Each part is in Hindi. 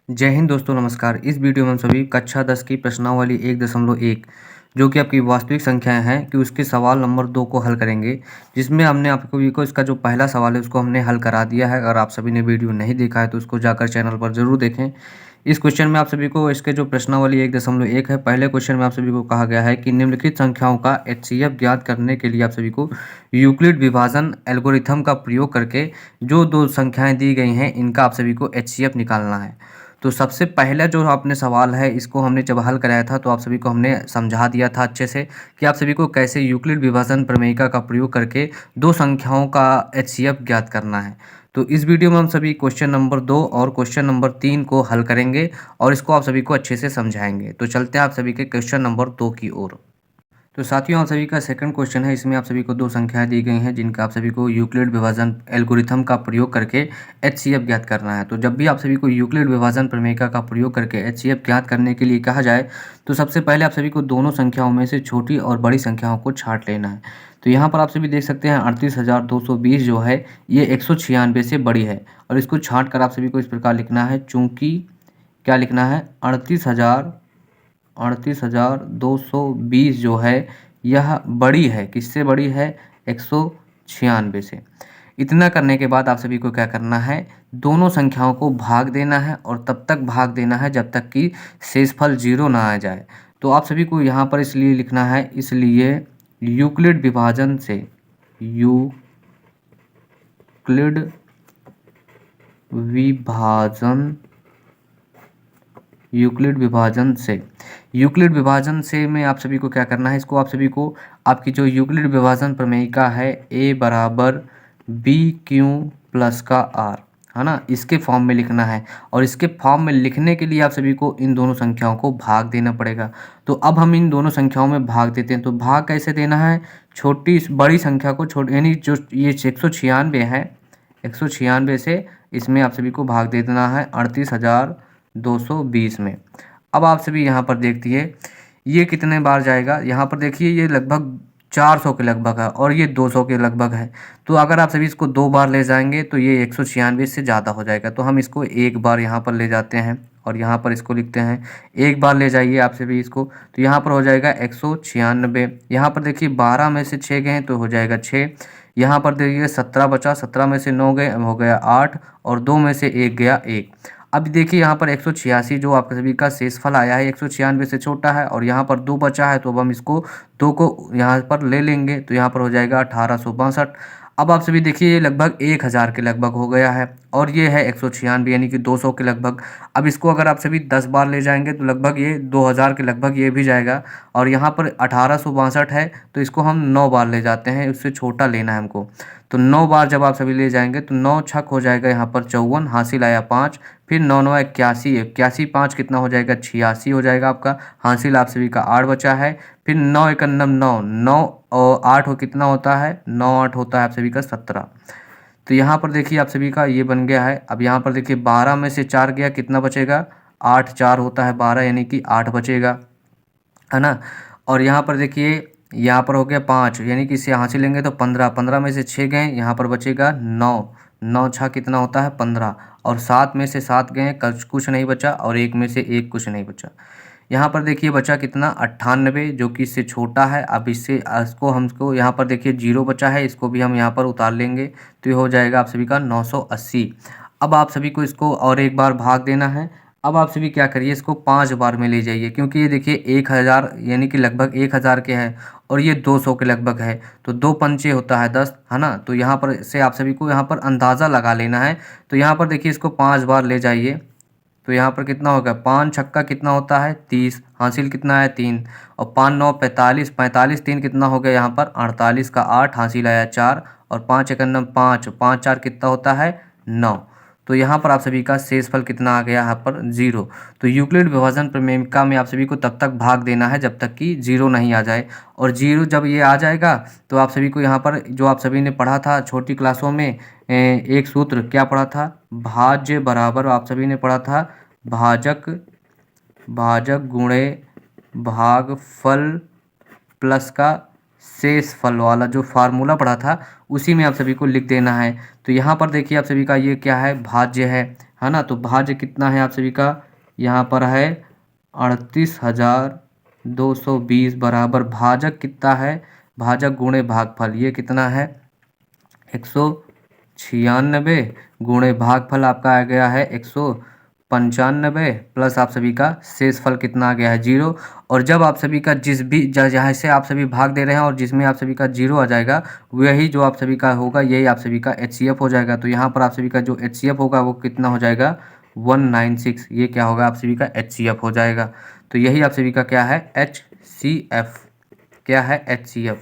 जय हिंद दोस्तों, नमस्कार। इस वीडियो में हम सभी कक्षा 10 की प्रश्नावली 1.1 जो कि आपकी वास्तविक संख्याएं हैं कि उसके सवाल नंबर 2 को हल करेंगे, जिसमें हमने आपको इसका जो पहला सवाल है उसको हमने हल करा दिया है। अगर आप सभी ने वीडियो नहीं देखा है तो उसको जाकर चैनल पर ज़रूर देखें। इस क्वेश्चन में आप सभी को इसके जो प्रश्नावली 1.1 है, पहले क्वेश्चन में आप सभी को कहा गया है कि निम्नलिखित संख्याओं का एचसीएफ ज्ञात करने के लिए आप सभी को यूक्लिड विभाजन एल्गोरिथम का प्रयोग करके जो दो संख्याएं दी गई हैं इनका आप सभी को एचसीएफ निकालना है। तो सबसे पहला जो आपने सवाल है इसको हमने जब हल कराया था तो आप सभी को हमने समझा दिया था अच्छे से कि आप सभी को कैसे यूक्लिड विभाजन प्रमेयिका का प्रयोग करके दो संख्याओं का एचसीएफ ज्ञात करना है। तो इस वीडियो में हम सभी क्वेश्चन नंबर 2 और क्वेश्चन नंबर 3 को हल करेंगे और इसको आप सभी को अच्छे से समझाएंगे। तो चलते हैं आप सभी के क्वेश्चन नंबर 2 की ओर। तो साथियों, आप सभी का सेकंड क्वेश्चन है। इसमें आप सभी को दो संख्याएं दी गई हैं जिनका आप सभी को यूक्लिड विभाजन एल्गोरिथम का प्रयोग करके एचसीएफ ज्ञात करना है। तो जब भी आप सभी को यूक्लिड विभाजन प्रमेयिका का प्रयोग करके एचसीएफ ज्ञात करने के लिए कहा जाए तो सबसे पहले आप सभी को दोनों संख्याओं में से छोटी और बड़ी संख्याओं को छांट लेना है। तो यहाँ पर आप सभी देख सकते हैं 38,220 जो है ये 196 से बड़ी है और इसको छांट कर आप सभी को इस प्रकार लिखना है। चूँकि क्या लिखना है, 38,220 जो है यह बड़ी है, किससे बड़ी है, 196 से। इतना करने के बाद आप सभी को क्या करना है, दोनों संख्याओं को भाग देना है और तब तक भाग देना है जब तक कि शेषफल 0 ना आ जाए। तो आप सभी को यहाँ पर इसलिए लिखना है, इसलिए यूक्लिड विभाजन से यूक्लिड विभाजन से में आप सभी को क्या करना है, इसको आप सभी को आपकी जो यूक्लिड विभाजन प्रमेयिका है a बराबर बी क्यू प्लस का आर, है ना, इसके फॉर्म में लिखना है। और इसके फॉर्म में लिखने के लिए आप सभी को इन दोनों संख्याओं को भाग देना पड़ेगा। तो अब हम इन दोनों संख्याओं में भाग देते हैं। तो भाग कैसे देना है, छोटी बड़ी संख्या को यानी जो ये 196 है, 196 से इसमें आप सभी को भाग दे देना है 38,220 में। अब आप सभी यहाँ पर देखिए ये कितने बार जाएगा, यहाँ पर देखिए ये लगभग 400 के लगभग है और ये 200 के लगभग है। तो अगर आप सभी इसको 2 बार ले जाएंगे तो ये 196 से ज़्यादा हो जाएगा। तो हम इसको एक बार यहाँ पर ले जाते हैं और यहाँ पर इसको लिखते हैं, एक बार ले जाइए आप सभी इसको। तो यहाँ पर हो जाएगा 196। यहाँ पर देखिए 12 में से 6 गए तो हो जाएगा 6। यहाँ पर देखिए 17 बचा, 17 में से 9 गए हो गया 8 और 2 में से 1 गया 1। अब देखिए यहाँ पर 186 जो आपके सभी का शेषफल आया है 196 से छोटा है और यहाँ पर 2 बचा है। तो अब हम इसको 2 को यहाँ पर ले लेंगे तो यहाँ पर हो जाएगा 1862। अब आप सभी देखिए ये लगभग 1000 के लगभग हो गया है और ये है 196 यानी कि 200 के लगभग। अब इसको अगर आप सभी 10 बार ले जाएंगे तो लगभग ये 2000 के लगभग ये भी जाएगा। और यहाँ पर 1862 है तो इसको हम 9 बार ले जाते हैं, उससे छोटा लेना है हमको। तो 9 बार जब आप सभी ले जाएंगे तो 9 छक हो जाएगा यहाँ पर 54, हासिल आया 5, फिर 9 9 81, 81 5 कितना हो जाएगा, 86 हो जाएगा आपका। हासिल आप सभी का 8 बचा है, फिर 9 एकन्नम 9, 9 और 8 हो कितना होता है, 9 8 होता है आप सभी का 17। तो यहाँ पर देखिए आप सभी का ये बन गया है। अब यहाँ पर देखिए 12 में से 4 गया, कितना बचेगा, 8 4 होता है 12 यानी कि 8 बचेगा, है ना। और यहाँ पर देखिए यहाँ पर हो गया 5 यानी कि इसे यहाँ से लेंगे तो 15, 15 में से 6 गए, यहाँ पर बचेगा 9, 9 छः कितना होता है 15 और 7 में से 7 गए, कुछ नहीं बचा और 1 में से 1 कुछ नहीं बचा। यहाँ पर देखिए बचा कितना 98 जो कि इससे छोटा है। अब इसको हमको यहाँ पर देखिए 0 बचा है, इसको भी हम यहाँ पर उतार लेंगे तो ये हो जाएगा आप सभी का 980। अब आप सभी को इसको और एक बार भाग देना है। अब आप सभी क्या करिए, इसको 5 बार में ले जाइए क्योंकि ये देखिए 1000 यानी कि लगभग 1000 के है और ये 200 के लगभग है। तो 2 पंचे होता है 10, है ना। तो यहाँ पर से आप सभी को यहाँ पर अंदाज़ा लगा लेना है। तो यहाँ पर देखिए इसको 5 बार ले जाइए तो यहाँ पर कितना होगा, 5 छक्का कितना होता है 30, हासिल कितना है 3 और 5 9 45, 45 3 कितना हो गया यहाँ पर 48 का 8, हासिल आया 4 और 5 एकन्नम 5, 5 4 कितना होता है 9। तो यहाँ पर आप सभी का शेषफल कितना आ गया यहाँ पर 0। तो यूक्लिड विभाजन प्रमेयिका में आप सभी को तब तक भाग देना है जब तक कि 0 नहीं आ जाए। और 0 जब ये आ जाएगा तो आप सभी को यहाँ पर जो आप सभी ने पढ़ा था छोटी क्लासों में एक सूत्र क्या पढ़ा था, भाज्य बराबर आप सभी ने पढ़ा था भाजक गुणे भागफल प्लस का शेषफल वाला जो फार्मूला पढ़ा था उसी में आप सभी को लिख देना है। तो यहाँ पर देखिए आप सभी का ये क्या है, भाज्य है, है ना। तो भाज्य कितना है आप सभी का, यहाँ पर है 38,220 बराबर भाजक कितना है, भाजक गुणे भागफल ये कितना है 196 गुणे भागफल आपका आ गया है 195 प्लस आप सभी का शेषफल कितना आ गया है 0। और जब आप सभी का जिस भी जहाँ से आप सभी भाग दे रहे हैं और जिसमें आप सभी का 0 आ जाएगा वही जो आप सभी का होगा यही आप सभी का HCF हो जाएगा। तो यहाँ पर आप सभी का जो HCF होगा वो कितना हो जाएगा 196, ये क्या होगा आप सभी का HCF हो जाएगा। तो यही आप सभी का क्या है HCF, क्या है HCF।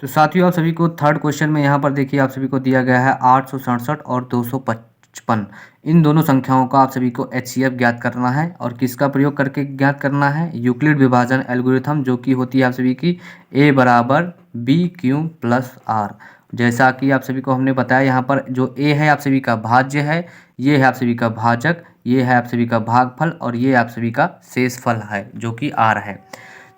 तो साथियों आप सभी को थर्ड क्वेश्चन में यहाँ पर देखिए आप सभी को दिया गया है 867 और 255, इन दोनों संख्याओं का आप सभी को HCF ज्ञात करना है। और किसका प्रयोग करके ज्ञात करना है, यूक्लिड विभाजन एल्गोरिथम, जो कि होती है आप सभी की A बराबर BQ प्लस R। जैसा कि आप सभी को हमने बताया यहाँ पर जो A है आप सभी का भाज्य है, ये है आप सभी का भाजक, ये है आप सभी का भागफल और ये आप सभी का शेषफल है जो कि R है।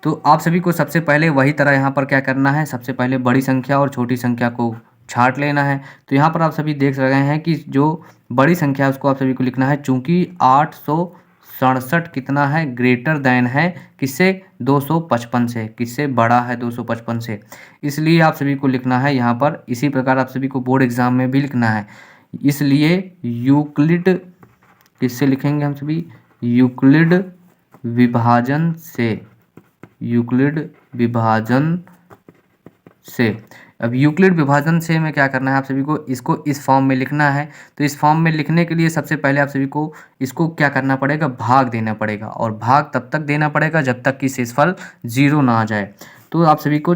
तो आप सभी को सबसे पहले वही तरह यहाँ पर क्या करना है, सबसे पहले बड़ी संख्या और छोटी संख्या को छांट लेना है। तो यहाँ पर आप सभी देख रहे हैं कि जो बड़ी संख्या है उसको आप सभी को लिखना है, चूंकि 867 कितना है ग्रेटर देन है किससे 255 से, किससे बड़ा है 255 से, इसलिए आप सभी को लिखना है यहाँ पर। इसी प्रकार आप सभी को बोर्ड एग्जाम में भी लिखना है, इसलिए यूक्लिड किससे लिखेंगे हम सभी, यूक्लिड विभाजन से, यूक्लिड विभाजन से। अब यूक्लिड विभाजन से में क्या करना है आप सभी को, इसको इस फॉर्म में लिखना है। तो इस फॉर्म में लिखने के लिए सबसे पहले आप सभी को इसको क्या करना पड़ेगा, भाग देना पड़ेगा। और भाग तब तक देना पड़ेगा जब तक कि शेषफल 0 ना आ जाए। तो आप सभी को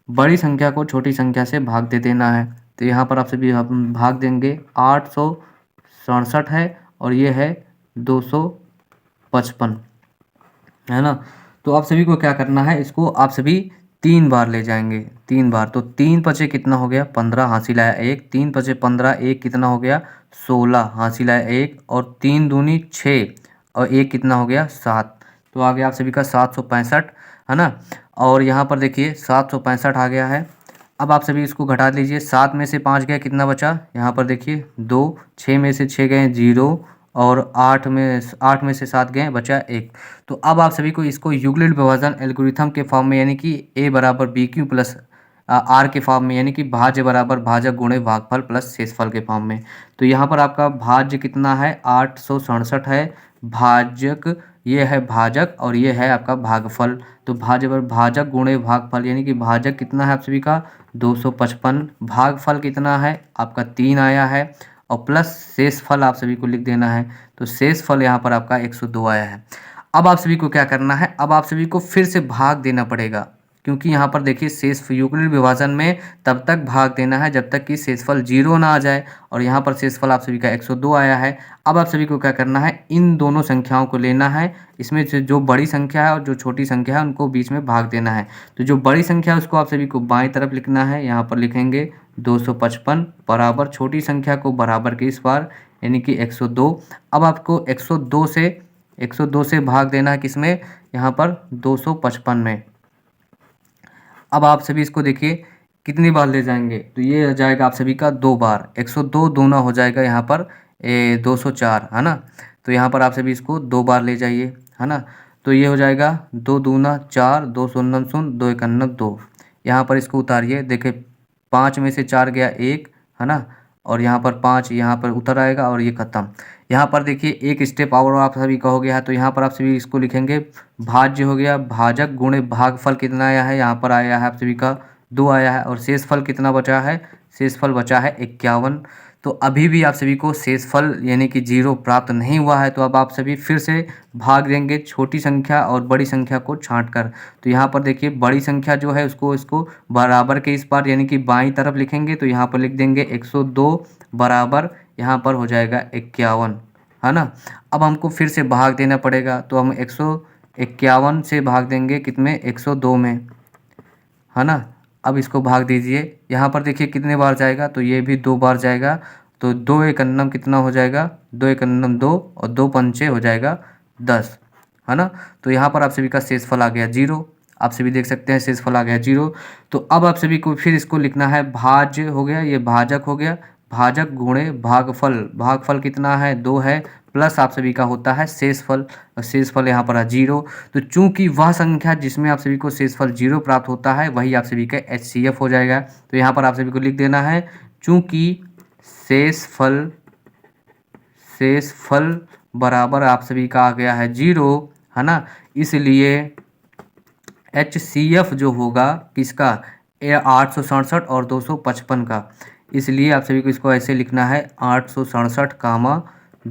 बड़ी संख्या को छोटी संख्या से भाग दे देना है। तो यहाँ पर आप सभी भाग देंगे, 867 है और ये है 255, है ना। तो आप सभी को क्या करना है, इसको आप सभी 3 बार ले जाएंगे, 3 बार। तो 3 पचे कितना हो गया 15, हासिल आया 1, 3 पचे 15, 1 कितना हो गया 16, हासिल आया 1, और 3 दूनी 6 और 1 कितना हो गया 7। तो आ गया आप सभी का 765, है ना। और यहाँ पर देखिए 765 आ गया है। अब आप सभी इसको घटा लीजिए, 7 में से 5 गया कितना बचा, यहाँ पर देखिए 2, 6 में से 6 गए 0 और 8 में से 7 गए बचा 1। तो अब आप सभी को इसको यूक्लिड विभाजन एल्गोरिथम के फॉर्म में यानी कि A बराबर BQ प्लस R के फॉर्म में, यानी कि भाज्य बराबर भाजक गुणे भागफल प्लस शेषफल के फॉर्म में। तो यहाँ पर आपका भाज्य कितना है 867 है, भाजक ये है भाजक और ये है आपका भागफल। तो भाज्य बराबर भाजक गुणे भागफल, यानी कि भाजक कितना है आप सभी का 255, भागफल कितना है आपका 3 आया है और प्लस शेषफल आप सभी को लिख देना है। तो शेषफल यहाँ पर आपका 102 आया है। अब आप सभी को क्या करना है, अब आप सभी को फिर से भाग देना पड़ेगा, क्योंकि यहाँ पर देखिए शेष यूक्लिड विभाजन में तब तक भाग देना है जब तक कि शेषफल 0 ना आ जाए। और यहाँ पर शेषफल आप सभी का 102 आया है। अब आप सभी को क्या करना है, इन दोनों संख्याओं को लेना है, इसमें से जो बड़ी संख्या है और जो छोटी संख्या है उनको बीच में भाग देना है। तो जो बड़ी संख्या है उसको आप सभी को बाएं तरफ लिखना है, यहाँ पर लिखेंगे 255 बराबर छोटी संख्या को बराबर के इस बार यानी कि 102। अब आपको 102 से भाग देना है किसमें, यहाँ पर 255 में। अब आप सभी इसको देखिए कितनी बार ले जाएंगे, तो ये हो जाएगा आप सभी का 2 बार, 102 दूना हो जाएगा यहाँ पर 204, है ना। तो यहाँ पर आप सभी इसको 2 बार ले जाइए, है ना। तो ये हो जाएगा 2 दूना 4, 2 शून्य शून्य, 2 इक्यावन 2। यहाँ पर इसको उतारिए, देखिए 5 में से 4 गया 1, है ना। और यहाँ पर 5 यहाँ पर उतर आएगा और ये खत्म। यहाँ पर देखिए एक स्टेप और आप सभी का हो गया है। तो यहाँ पर आप सभी इसको लिखेंगे, भाज्य हो गया भाजक गुणे भागफल कितना आया है, यहाँ पर आया है आप सभी का 2 आया है। और शेषफल कितना बचा है, शेषफल बचा है 51। तो अभी भी आप सभी को शेषफल यानी कि 0 प्राप्त नहीं हुआ है। तो अब आप सभी फिर से भाग देंगे छोटी संख्या और बड़ी संख्या को छांट कर। तो यहाँ पर देखिए बड़ी संख्या जो है इसको बराबर के इस पार यानी कि बाईं तरफ लिखेंगे। तो यहाँ पर लिख देंगे 102 बराबर यहाँ पर हो जाएगा 51, है ना। अब हमको फिर से भाग देना पड़ेगा, तो हम 151 से भाग देंगे कितने 102 में, है ना। अब इसको भाग दीजिए, यहाँ पर देखिए कितने बार जाएगा, तो ये भी 2 बार जाएगा। तो 2 एकन्नम कितना हो जाएगा, 2 एकन्नम 2 और 2 पंचे हो जाएगा 10, है ना। तो यहाँ पर आप सभी का शेषफल आ गया 0, आप सभी देख सकते हैं शेषफल आ गया 0। तो अब आप सभी को फिर इसको लिखना है, भाज्य हो गया, ये भाजक हो गया, भाजक गुणे भागफल, भागफल कितना है 2 है, प्लस आप सभी का होता है शेषफल, और शेषफल यहाँ पर है 0। तो चूंकि वह संख्या जिसमें आप सभी को शेषफल 0 प्राप्त होता है वही आप सभी का HCF हो जाएगा। तो यहाँ पर आप सभी को लिख देना है चूंकि शेषफल शेषफल बराबर आप सभी का आ गया है 0, है ना, इसलिए HCF जो होगा किसका, 867 और 255 का, इसलिए आप सभी को इसको ऐसे लिखना है 867 कामा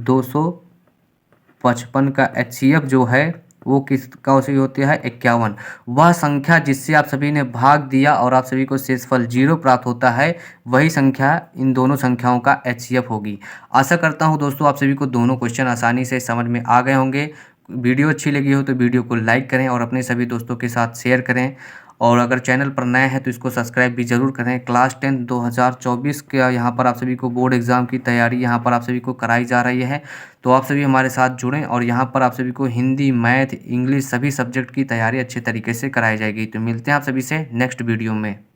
255 का HCF जो है वो किसका उसी होती है 51। वह संख्या जिससे आप सभी ने भाग दिया और आप सभी को शेषफल 0 प्राप्त होता है वही संख्या इन दोनों संख्याओं का HCF होगी। आशा करता हूं दोस्तों आप सभी को दोनों क्वेश्चन आसानी से समझ में आ गए होंगे। वीडियो अच्छी लगी हो तो वीडियो को लाइक करें और अपने सभी दोस्तों के साथ शेयर करें, और अगर चैनल पर नए हैं तो इसको सब्सक्राइब भी ज़रूर करें। क्लास 10 2024 का यहाँ पर आप सभी को बोर्ड एग्ज़ाम की तैयारी यहाँ पर आप सभी को कराई जा रही है, तो आप सभी हमारे साथ जुड़ें और यहाँ पर आप सभी को हिंदी, मैथ, इंग्लिश सभी सब्जेक्ट की तैयारी अच्छे तरीके से कराई जाएगी। तो मिलते हैं आप सभी से नेक्स्ट वीडियो में।